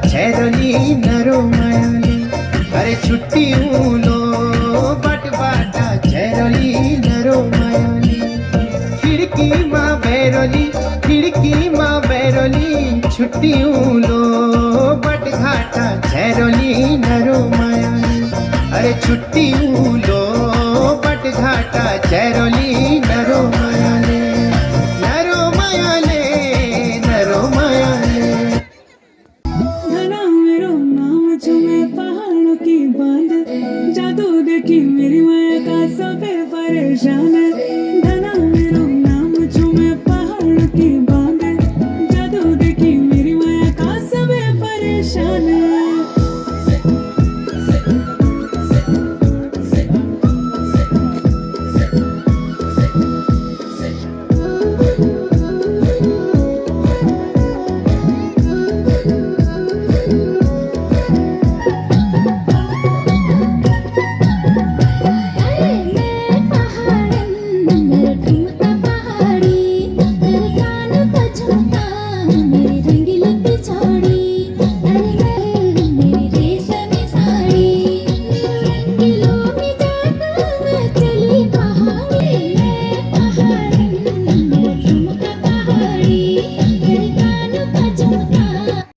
छेरली नरो मायाली। अरे छुट्टी लो बट बाटा छेरली नरो मायाली। खिड़की माँ बैरोली, खिड़की माँ बैरोली, छुट्टी लो बट घाटा छेरली नरो मायाली। अरे छुट्टी लो बट घाटा छेरली नरो मायाली। नरो मायाले, नरो मायाले। घना मेरो नाम चुमे पहाड़ों की बांध, जादू देखी मेरी माया का सबे परेशान। घना मेरो नाम चुमे पहाड़ों की बांध, जादू देखी मेरी माया का सबे परेशान।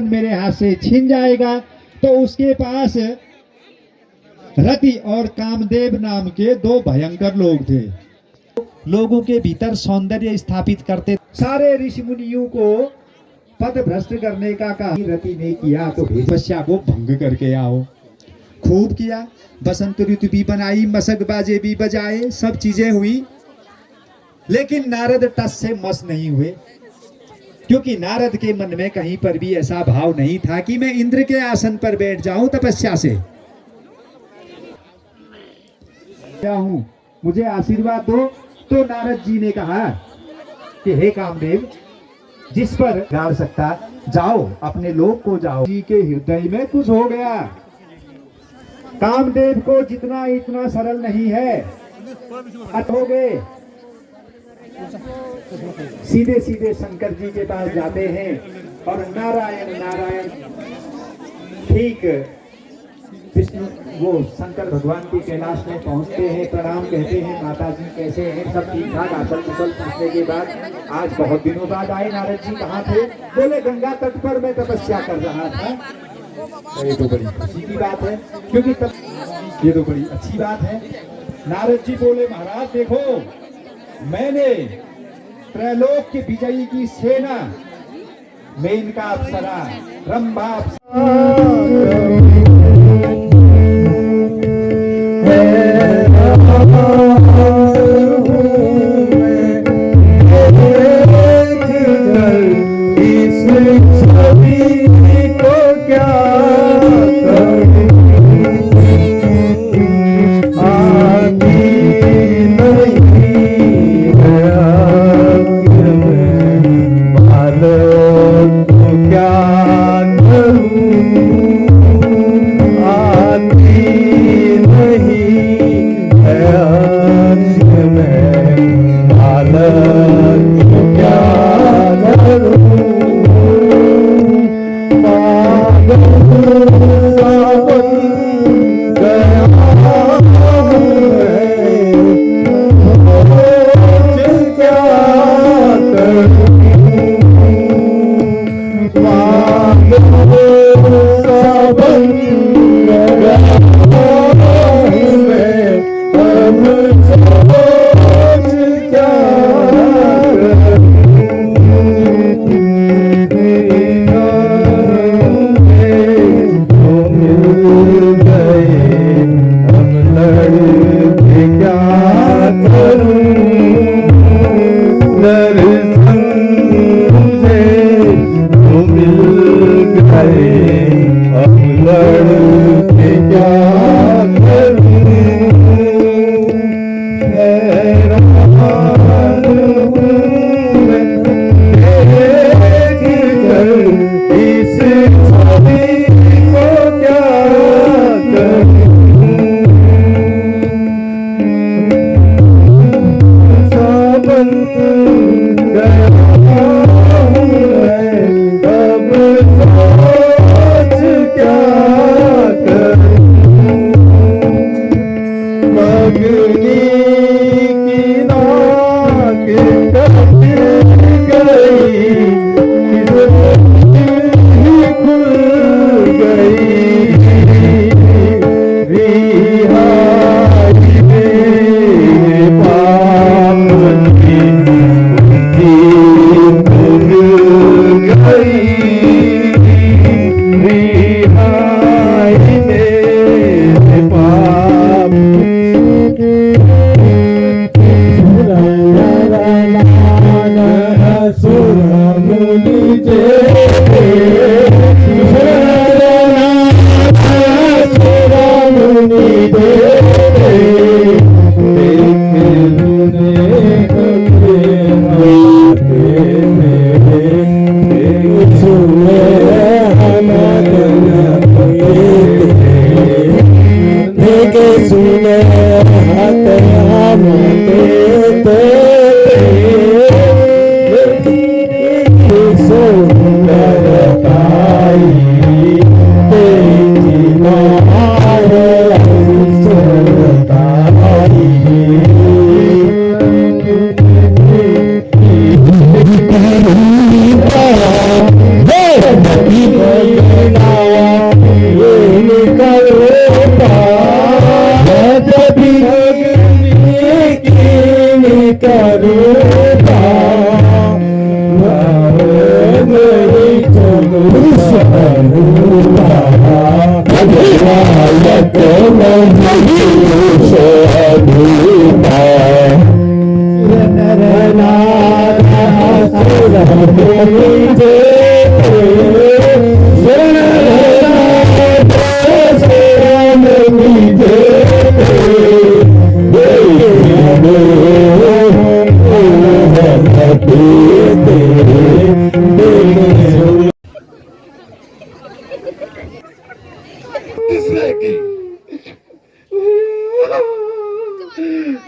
मेरे हाथ से छिन जाएगा। तो उसके पास रति और कामदेव नाम के दो भयंकर लोग थे। लोगों के भीतर सौंदर्य स्थापित करते। सारे ऋषि मुनियों को पद भ्रष्ट करने का काम रति ने किया। तो तपस्या को भंग करके आओ। खूब किया, बसंत ऋतु भी बनाई, मसक बाजे भी बजाए, सब चीजें हुई। लेकिन नारद टस से मस नहीं हुए, क्योंकि नारद के मन में कहीं पर भी ऐसा भाव नहीं था कि मैं इंद्र के आसन पर बैठ जाऊं तपस्या से। क्या हूं, मुझे आशीर्वाद दो। तो नारद जी ने कहा कि हे कामदेव, जिस पर गाड़ सकता, जाओ अपने लोक को जाओ। जी के हृदय में कुछ हो गया। कामदेव को जितना इतना सरल नहीं है। हो गए, सीधे सीधे शंकर जी के पास जाते हैं और नारायण नारायण। ठीक विष्णु वो शंकर भगवान के कैलाश में पहुंचते हैं, प्रणाम कहते हैं, माता जी कैसे हैं, सब ठीक ठाक। आचल कुशल पूछने के बाद आज बहुत दिनों बाद आए नारद जी, कहाँ थे? बोले गंगा तट पर मैं तपस्या कर रहा था। ये तो बड़ी खुशी की बात है, क्योंकि ये तो बड़ी अच्छी बात है। नारद जी बोले महाराज देखो, मैंने त्रैलोक के विजयी की सेना में इनका अप्सरा रंभा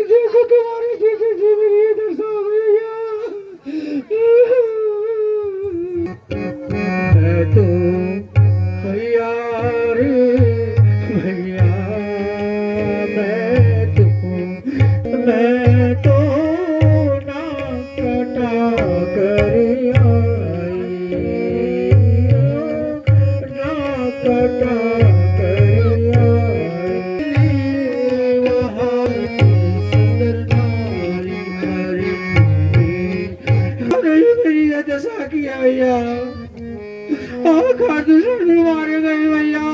देखो तुम्हारे जैसे जी मेरी ये दशा हो गई है तो भैया रे भैया मैं तो ना कटा कर आई ना कटा किया भैया खाटूश्याम भी मारे गए भैया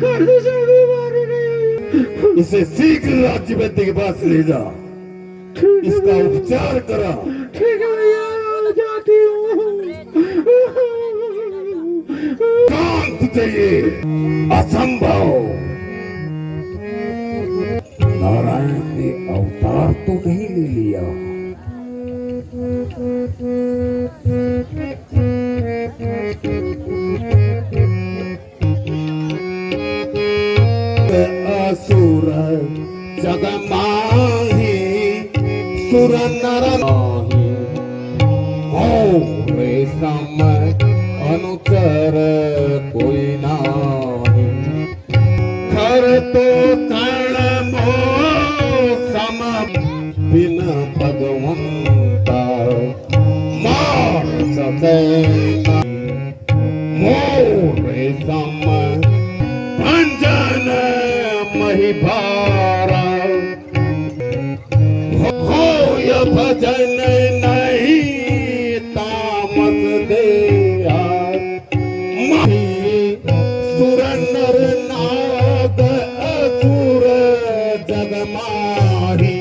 खाटूश्याम भी मारे गए। इसे शीघ्र राज्य वैद्य के पास ले जा, इसका उपचार करा। ठीक है भैया जाती हूँ। शांत चाहिए, असंभव। नारायण ने अवतार तो नहीं ले लिया, असुर जग माही सुर नर नाही हो रे सम अनुचर कोई नाही खर तो तण मो सम बिन भगवंता मार सके मोरे सम भंजन मही भारा हो य भजन नहीं तामस देया मही सुर नर नाग असुर जग माही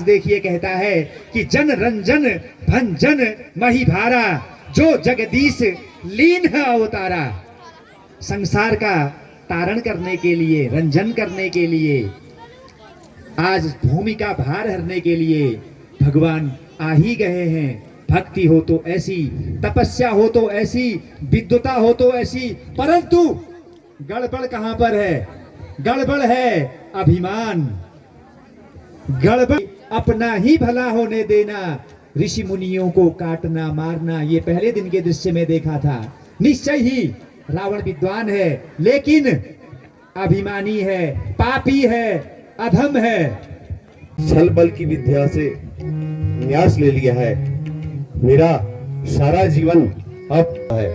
देखिए कहता है कि जन रंजन भंजन मही भारा, जो जगदीश लीन है अवतारा। संसार का तारण करने के लिए, रंजन करने के लिए, आज भूमि का भार हरने के लिए भगवान आ ही गए हैं। भक्ति हो तो ऐसी, तपस्या हो तो ऐसी, विद्वता हो तो ऐसी, परंतु गड़बड़ कहां पर है? गड़बड़ है अभिमान, गड़बड़ अपना ही भला होने देना, ऋषि मुनियों को काटना मारना। ये पहले दिन के दृश्य में देखा था। निश्चय ही रावण विद्वान है, लेकिन अभिमानी है, पापी है, अधम है। छल बल की विद्या से न्यास ले लिया है, मेरा सारा जीवन अब है।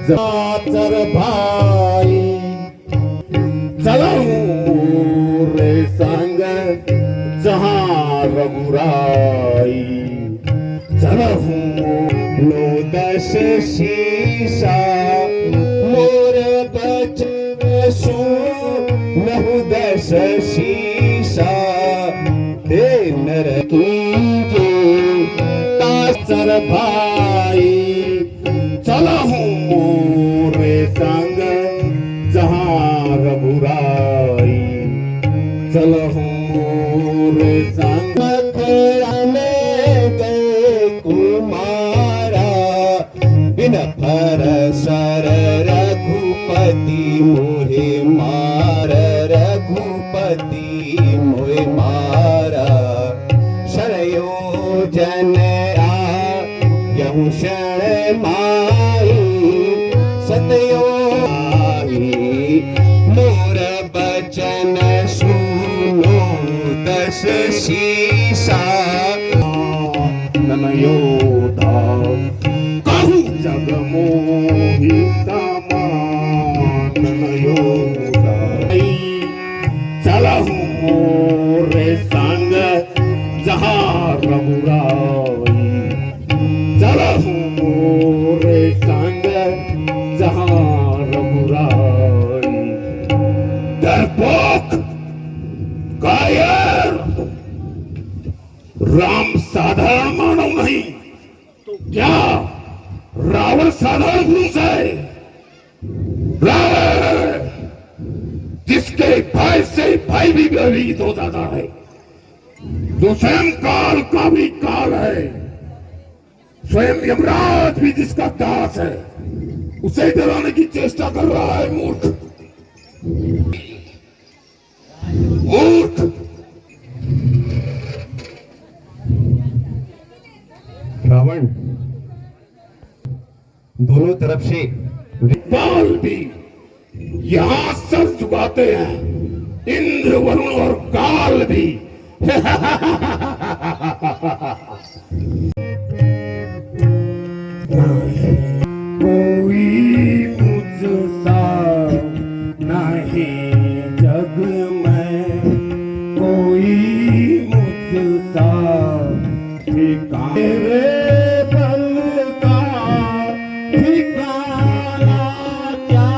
जातर भाई चलाऊं रे संग जहां रघुराई, चलाऊं नो दश शीशा मोर बचसु नहु दश शीशा हे नर कीजे तासर भाई, चलाऊं मोरे संग जहां रघुराई, चलाऊं मोरे संग खेलने गए कुमारा, बिन पर सर रघुपति मोहे मार, रघुपति मोहे मारा। शरयो जन आ यहूं शरण माई, सतयो मोर बचन सुनो दस शीसा ननयोधा कहूँ जग मोहि समान ननयोधा चलहु मोरे संग जहाँ रघुराई चलहु मोरे संग जहाँ रघुराई डरपोक कायर राम साधारण मानव नहीं तो क्या रावण साधारण पुरुष है। रावण जिसके भय से भय भी भयभीत हो जाता है, जो स्वयं काल का भी काल है, स्वयं यमराज भी जिसका दास है, उसे डराने की चेष्टा कर रहा है। मूर्ख मूर्ख। रावण दोनों तरफ से बाल भी यहां सर झुकाते हैं, इंद्र वरुण और काल भी। कोई मुझसा नहीं जग में, कोई मुझसा ठिकाना मेरे बल का ठिकाना क्या,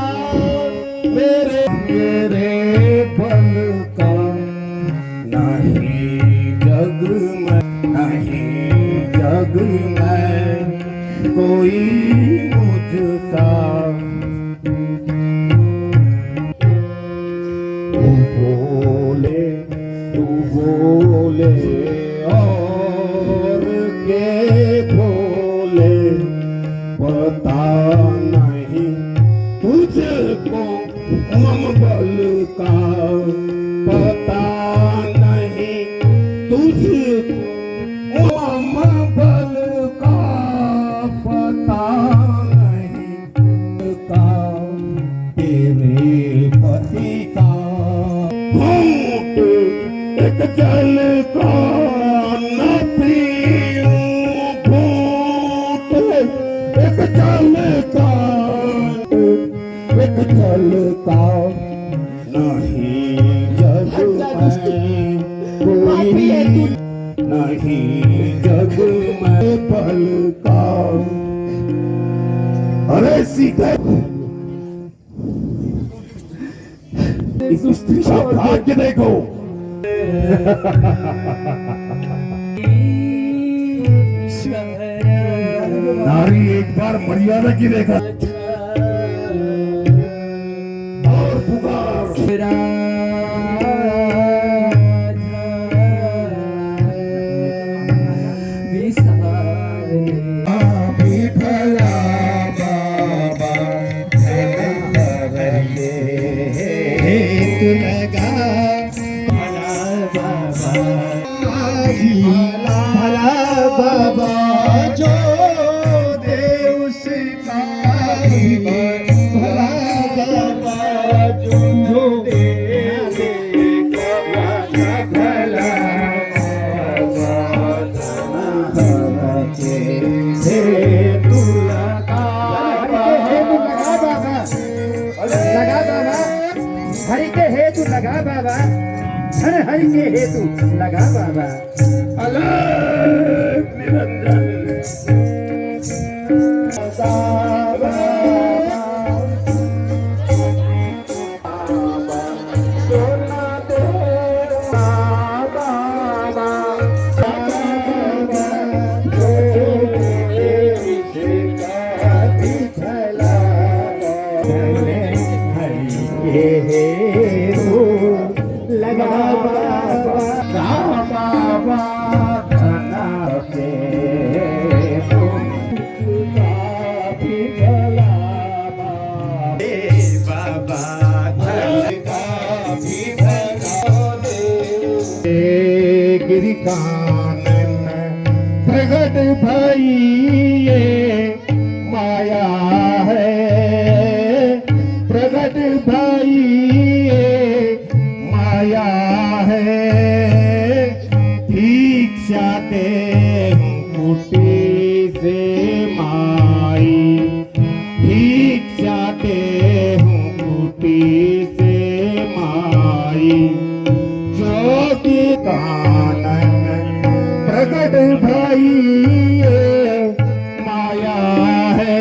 मेरे बल का नहीं जग में, नहीं जग में कोई मुझसा। तू बोले और के बोले, पता नहीं तुझको मम बल का, पता नहीं तुझको मम बल का, पता नहीं का तेरे पति का। घूंट एक जल का न पीऊं, घूंट एक जल का, एक जल का नहीं जग में कोई, नहीं जग में बल का। अरे सीधे इस स्त्री का भाग्य देखो। नारी एक बार मर्यादा की रेखा और पुकार। हरि के हेतु लगा बाबा, हर हरि के हेतु लगा बाबा। अलग निरंजन गिरी कानन प्रगट भई ये माया है, भाई ये माया है, भिक्षा दे कुटी से माई, भिक्षा दे कुटी से माई, जोगी कानन प्रगट भाई ये माया है,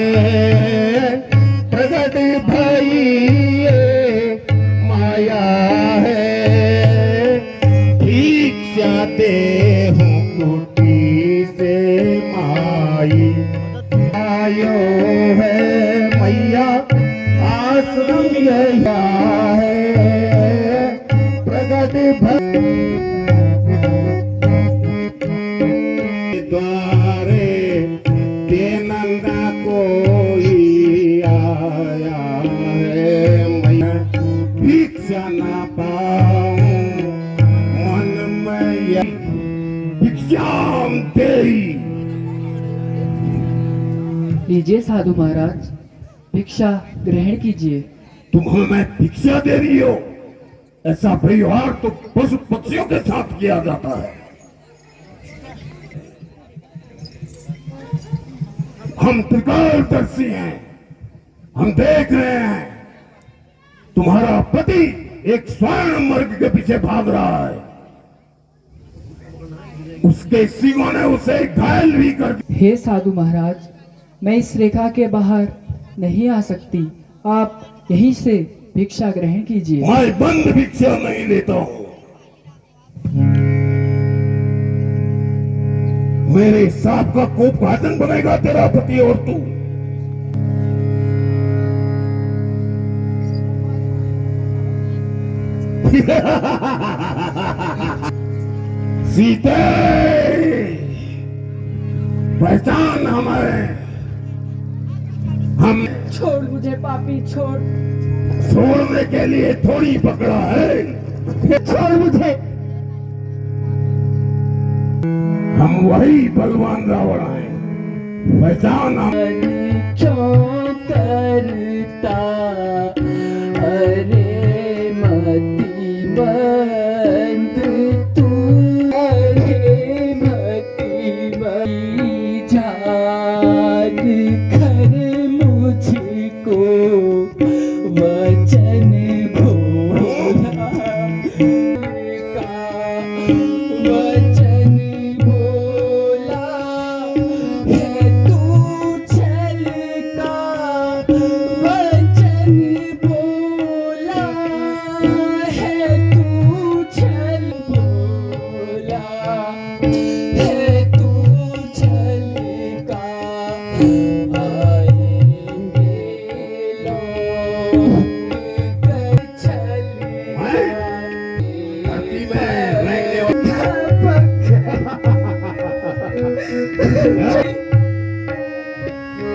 प्रगट भाई ये माया है, भिक्षा दे कुटी से माई, आयो है मैया आश्रम यया है, प्रगट भाई द्वारे देनंदा कोई आया है, मैं भिक्षा ना पाऊं मन में भिक्षाम देई। लीजिए साधु महाराज, भिक्षा ग्रहण कीजिए। तुम्हें मैं भिक्षा दे रही हो? ऐसा व्यवहार तो पशु पक्षियों के साथ किया जाता है। हम त्रिकालदर्शी हैं, हम देख रहे हैं तुम्हारा पति एक स्वर्ण मर्ग के पीछे भाग रहा है, उसके सिंहों ने उसे घायल भी कर दिया। हे साधु महाराज, मैं इस रेखा के बाहर नहीं आ सकती, आप यहीं से भिक्षा ग्रहण कीजिए। मैं बंद भिक्षा नहीं लेता हूं। मेरे सांप का कोप घातन बनेगा तेरा पति और तू। सीते पहचान हमें, हम छोड़ मुझे पापी, छोड़। छोड़ने के लिए थोड़ी पकड़ा है, छोड़ मुझे। हम वही बलवान रावण हैं, पहचान हम। क्यों करता अरे मती बंद तू, अरे मती बंद जाग कर मुझको वचन भोला का, वचन भोला है तू चल का, वचन भोला है तू चल, भोला है तू चल का, आएंगे लोग कर चल धरती में रहने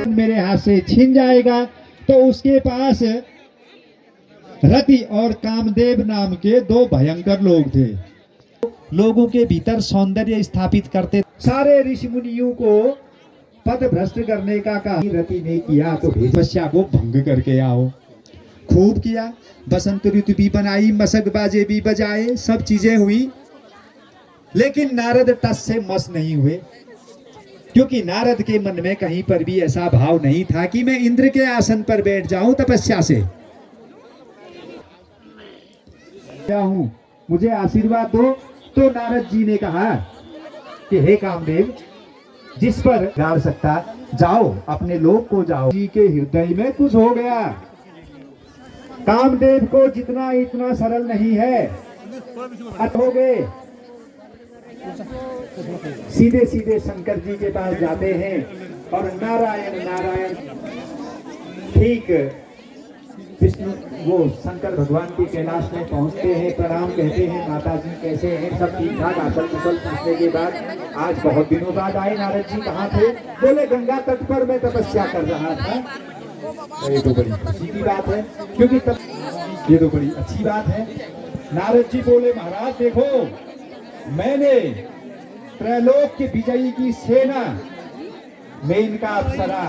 मेरे हाथ से छीन जाएगा तो उसके पास रति और कामदेव नाम के दो भयंकर लोग थे। लोगों के भीतर सौंदर्य स्थापित करते, सारे ऋषि मुनियों को पथ भ्रष्ट करने का काम रति ने किया, तो तपस्या को भंग करके आओ। खूब किया, बसंत ऋतु भी बनाई, मसक बाजे भी बजाए, सब चीजें हुई, लेकिन नारद टस से मस नहीं हुए, क्योंकि नारद के मन में कहीं पर भी ऐसा भाव नहीं था कि मैं इंद्र के आसन पर बैठ जाऊं तपस्या से। क्या हूं, मुझे आशीर्वाद दो। तो नारद जी ने कहा कि हे कामदेव, जिस पर गाड़ सकता, जाओ अपने लोक को जाओ। जी के हृदय में कुछ हो गया। कामदेव को जितना इतना सरल नहीं है, हो गए, सीधे सीधे शंकर जी के पास जाते हैं और नारायण नारायण। ठीक विष्णु वो शंकर भगवान की कैलाश में पहुंचते हैं, प्रणाम कहते हैं, माता जी कैसे हैं, सब ठीक ठाक। आचल कुशल पूछने के बाद आज बहुत दिनों बाद आए नारद जी, कहाँ थे? बोले गंगा तट पर मैं तपस्या कर रहा था। ये तो बड़ी खुशी की बात है, क्योंकि ये तो बड़ी अच्छी बात है। नारद जी बोले महाराज देखो, मैंने त्रैलोक की विजयी की सेना में इनका अप्सरा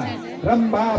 रंभा